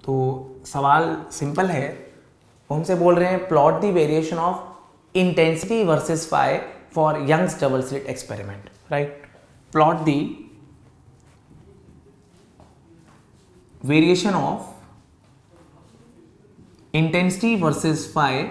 तो सवाल सिंपल है, वो हमसे बोल रहे हैं plot the variation of intensity versus phi for Young's double slit experiment, right. Plot the variation of intensity versus phi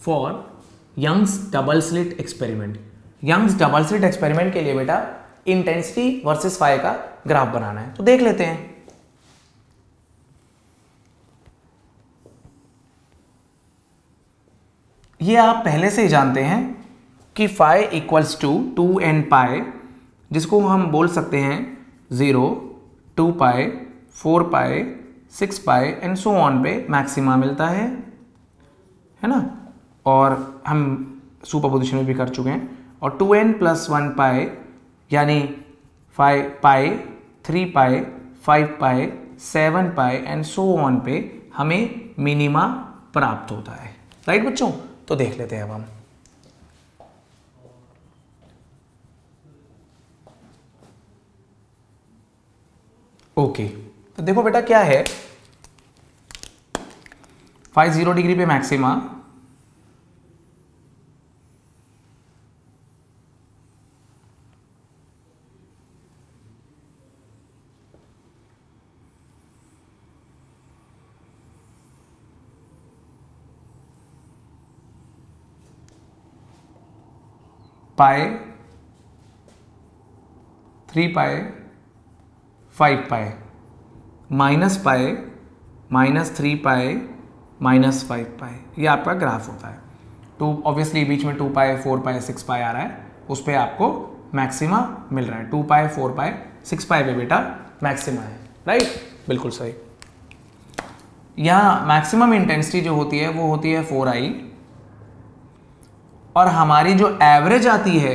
for Young's double slit experiment. Young's double slit experiment के लिए बेटा इंटेंसिटी वर्सेस फाई का graph बनाना है, तो देख लेते हैं। ये आप पहले से ही जानते हैं कि फाई इक्वल्स टू 2n पाई, जिसको हम बोल सकते हैं 0, 2 पाई, 4 पाई, 6 पाई एंड सो ऑन पे मैक्सिमा मिलता है ना। और हम सुपरपोजिशन में भी कर चुके हैं। और 2n + 1 पाई यानी 5 पाई, 3 पाई, 5 पाई, 7 पाई एंड सो ऑन पे हमें मिनिमा प्राप्त होता है, राइट बच्चों। तो देख लेते हैं अब हम। ओके, तो देखो बेटा क्या है, 0 डिग्री पे मैक्सिमा, पाई, 3 पाई, 5 पाई, माइनस पाई, -3 पाई, -5 पाई, ये आपका ग्राफ होता है। तो ऑब्वियसली बीच में 2 पाई, 4 पाई, 6 पाई आ रहा है, उस पर आपको मैक्सिमा मिल रहा है। 2 पाई, 4 पाई, 6 पाई पे बेटा मैक्सिमा है, राइट, बिल्कुल सही। यहाँ मैक्सिमम इंटेंसिटी जो होती है वो होती है 4i, और हमारी जो एवरेज आती है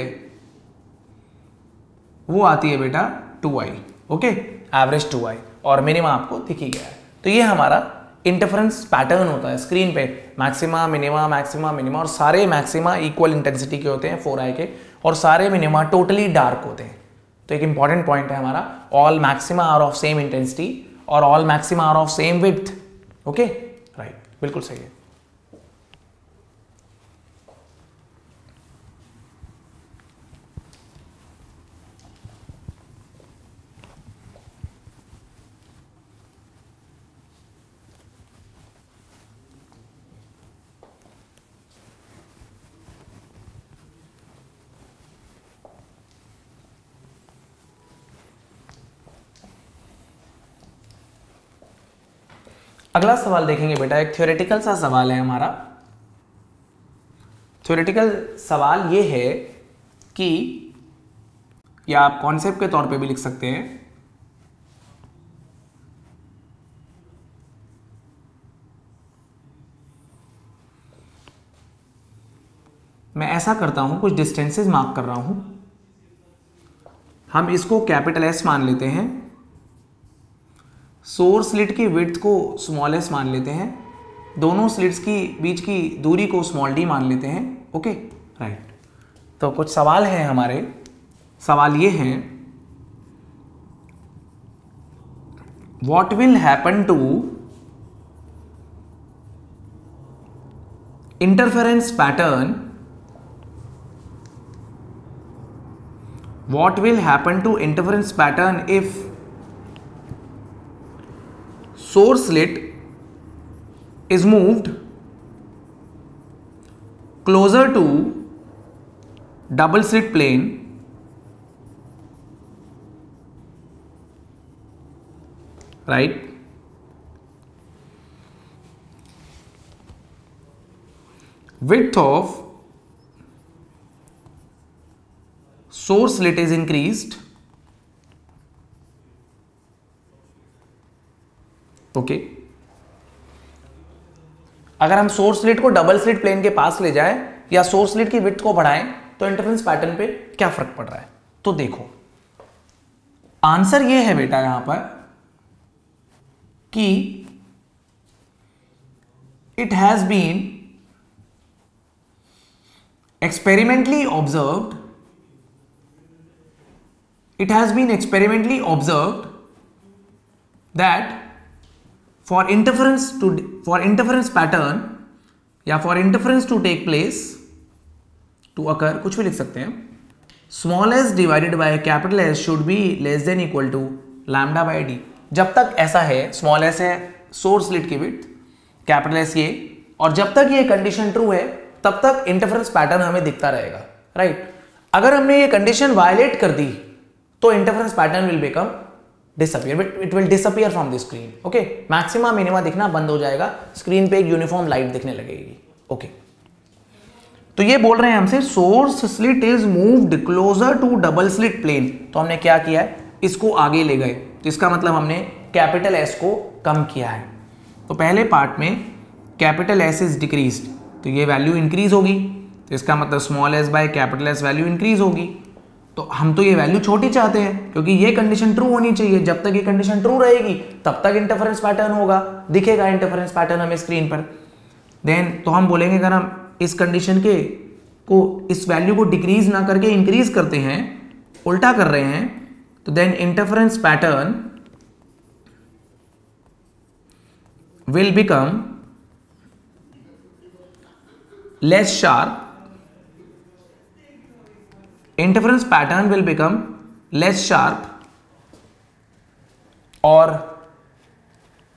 वो आती है बेटा 2i, ओके, एवरेज 2i, और मिनिमा आपको दिख ही गया है। तो ये हमारा इंटरफेरेंस पैटर्न होता है स्क्रीन पे, मैक्सिमा, मिनिमा, मैक्सिमा, मिनिमा, और सारे मैक्सिमा इक्वल इंटेंसिटी के होते हैं 4i के, और सारे मिनिमा टोटली डार्क होते हैं। तो एक इंपॉर्टेंट पॉइंट है हमारा, all maxima are of same intensity और all maxima are of same width, okay, right, बिल्कुल सही है। अगला सवाल देखेंगे बेटा, एक थ्योरेटिकल सा सवाल है हमारा। थ्योरेटिकल सवाल ये है कि, या आप कॉन्सेप्ट के तौर पे भी लिख सकते हैं, मैं ऐसा करता हूं, कुछ डिस्टेंसेस मार्क कर रहा हूं, हम इसको कैपिटल S मान लेते हैं, सोर्स स्लिट की विड्थ को स्मॉल s मान लेते हैं, दोनों स्लिट्स की बीच की दूरी को स्मॉल d मान लेते हैं, ओके, राइट। तो कुछ सवाल हैं हमारे, सवाल ये हैं, what will happen to interference pattern, what will happen to interference pattern if source slit is moved closer to double slit plane right, width of source slit is increased, okay. अगर हम सोर्स स्लिट को double slit plane के पास ले जाएं या source slit की width को बढ़ाएं तो इंटरफेरेंस पैटर्न पे क्या फर्क पड़ रहा है, तो देखो आंसर ये है बेटा यहां पर कि it has been experimentally observed, it has been experimentally observed that for interference pattern या for interference to take place to occur, कुछ भी लिख सकते हैं, small s divided by capital S should be less than equal to lambda by d. जब तक ऐसा है, स्मॉल एस है सोर्स स्लिट की विड्थ, कैपिटल एस ये, और जब तक ये कंडीशन ट्रू है तब तक इंटरफेरेंस पैटर्न हमें दिखता रहेगा, राइट। अगर हमने ये कंडीशन वायलेट कर दी तो interference pattern will become disappear, it will disappear from the screen, okay. Maxima minima दिखना बंद हो जाएगा, स्क्रीन पे एक यूनिफॉर्म लाइट दिखने लगेगी, ओके। तो ये बोल रहे हैं हमसे source slit is moved closer to double slit plane, तो हमने क्या किया है, इसको आगे ले गए, तो इसका मतलब हमने कैपिटल एस को कम किया है। तो पहले पार्ट में कैपिटल एस इज डिक्रीज्ड, तो ये वैल्यू इंक्रीज होगी, तो इसका मतलब small S by capital S value increase होगी। तो हम तो ये वैल्यू छोटी चाहते हैं क्योंकि ये कंडीशन ट्रू होनी चाहिए, जब तक ये कंडीशन ट्रू रहेगी तब तक इंटरफेरेंस पैटर्न होगा, दिखेगा इंटरफेरेंस पैटर्न हमें स्क्रीन पर। देन तो हम बोलेंगे अगर हम इस कंडीशन इस वैल्यू को डिक्रीज ना करके इंक्रीज करते हैं, उल्टा कर रहे हैं, तो then interference pattern will become less sharp, interference pattern will become less sharp,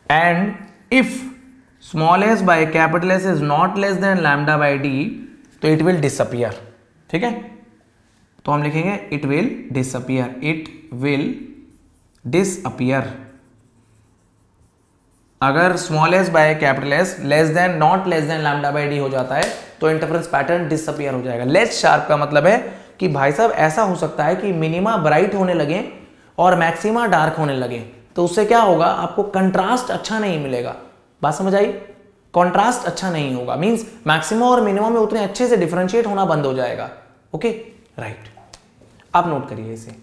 and if small s by capital S is not less than lambda by d, तो it will disappear, ठीक है। तो हम लिखेंगे it will disappear, it will disappear। अगर small S by capital S not less than lambda by D हो जाता है तो इंटरफेरेंस पैटर्न डिसअपियर हो जाएगा। लेस शार्प का मतलब है कि भाई साहब ऐसा हो सकता है कि मिनिमा ब्राइट होने लगे और मैक्सिमा डार्क होने लगे, तो उससे क्या होगा, आपको कंट्रास्ट अच्छा नहीं मिलेगा। बात समझ आई? कंट्रास्ट अच्छा नहीं होगा, मींस मैक्सिमा और मिनिमा में उतने अच्छे से डिफरेंशिएट होना बंद हो जाएगा, ओके, राइट। आप नोट करिए इसे।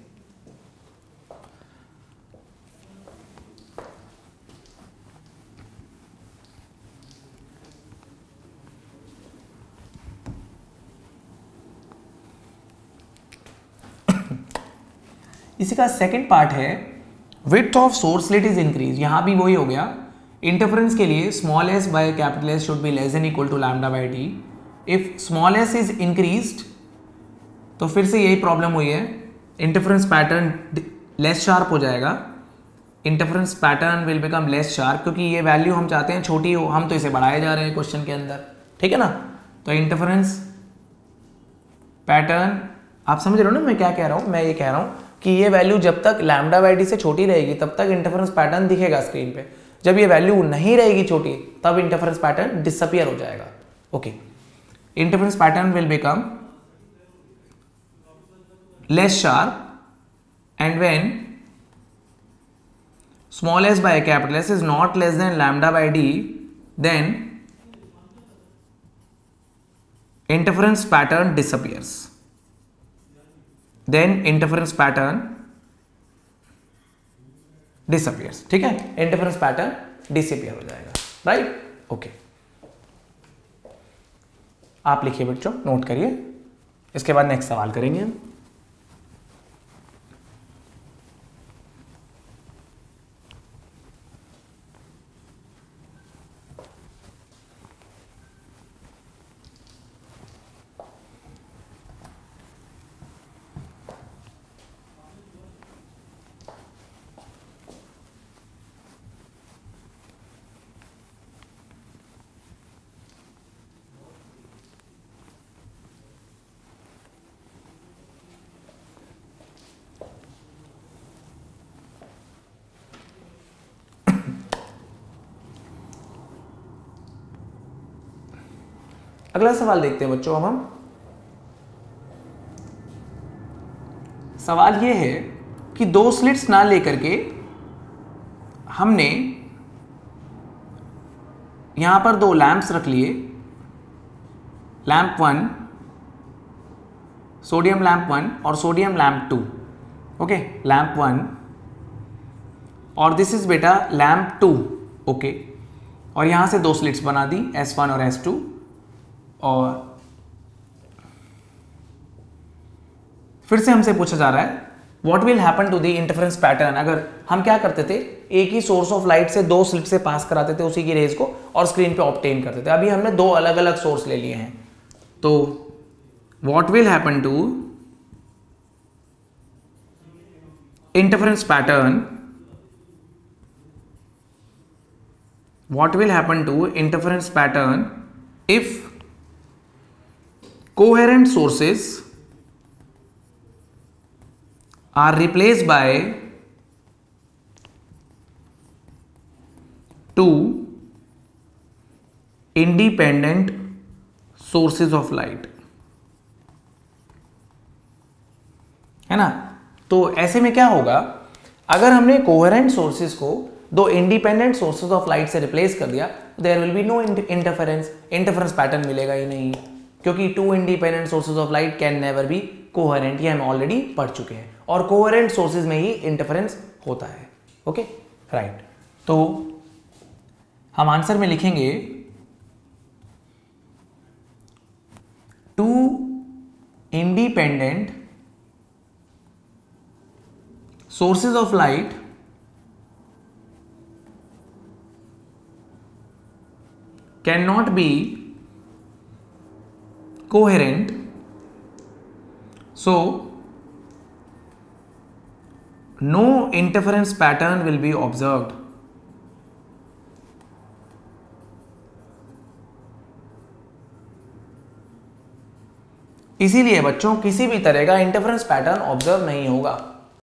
इसी का सेकंड पार्ट है width of source slit is increase. यहां भी वही हो गया, इंटरफेरेंस के लिए small S by capital S should be less than equal to lambda by D. If small S is increased तो फिर से यही प्रॉब्लम हुई है, इंटरफेरेंस पैटर्न लेस शार्प हो जाएगा, interference pattern will become less sharp, क्योंकि ये वैल्यू हम चाहते हैं छोटी हो, हम तो इसे बढ़ाए जा रहे हैं क्वेश्चन के अंदर, ठीक है ना। तो इंटरफेरेंस पैटर्न, आप समझ रहे हो ना मैं क्या कह रहा हूं, मैं ये कह रहा हूं कि ये वैल्यू जब तक लैम्डा बाय डी से छोटी रहेगी तब तक इंटरफेरेंस पैटर्न दिखेगा स्क्रीन पे, जब ये वैल्यू नहीं रहेगी छोटी तब इंटरफेरेंस पैटर्न डिसअपियर हो जाएगा, okay. Interference pattern will become less sharp and when small S by capital S is not less than lambda by D, then interference pattern disappears, then interference pattern disappears, ठीक है, interference pattern disappear हो जाएगा, right, okay. आप लिखिए बच्चों, note करिए, इसके बाद नेक्स्ट सवाल करेंगे हम। अगला सवाल देखते हैं बच्चों। अब हम सवाल ये है कि दो स्लिट्स ना लेकर के हमने यहां पर दो लैंप्स रख लिए, लैंप 1 सोडियम लैंप 1 और सोडियम लैंप 2, ओके, लैंप 1 और दिस इज बेटा लैंप 2, ओके। और यहां से दो स्लिट्स बना दी, S1 और S2, और फिर से हमसे पूछा जा रहा है what will happen to the interference pattern, अगर हम क्या करते थे, एक ही सोर्स ऑफ लाइट से दो स्लिट से पास कराते थे उसी की रेज को और स्क्रीन पे ऑब्टेन करते थे। अभी हमने दो अलग अलग सोर्स ले लिए हैं, तो what will happen to interference pattern, what will happen to interference pattern if coherent sources are replaced by two independent sources of light, है ना। तो ऐसे में क्या होगा, अगर हमने कोहेरेंट सोर्सेज को दो इंडिपेंडेंट सोर्सेज ऑफ लाइट से रिप्लेस कर दिया, there will be no interference pattern मिलेगा ही नहीं, क्योंकि two independent sources of light can never be coherent, ये हम ऑलरेडी पढ़ चुके हैं, और कोहेरेंट सोर्सेज में ही इंटरफेरेंस होता है। ओके राइट, तो हम आंसर में लिखेंगे two independent sources of light cannot be coherent, so no interference pattern will be observed. इसीलिए बच्चों किसी भी तरह का इंटरफेरेंस पैटर्न ऑब्जर्व नहीं होगा।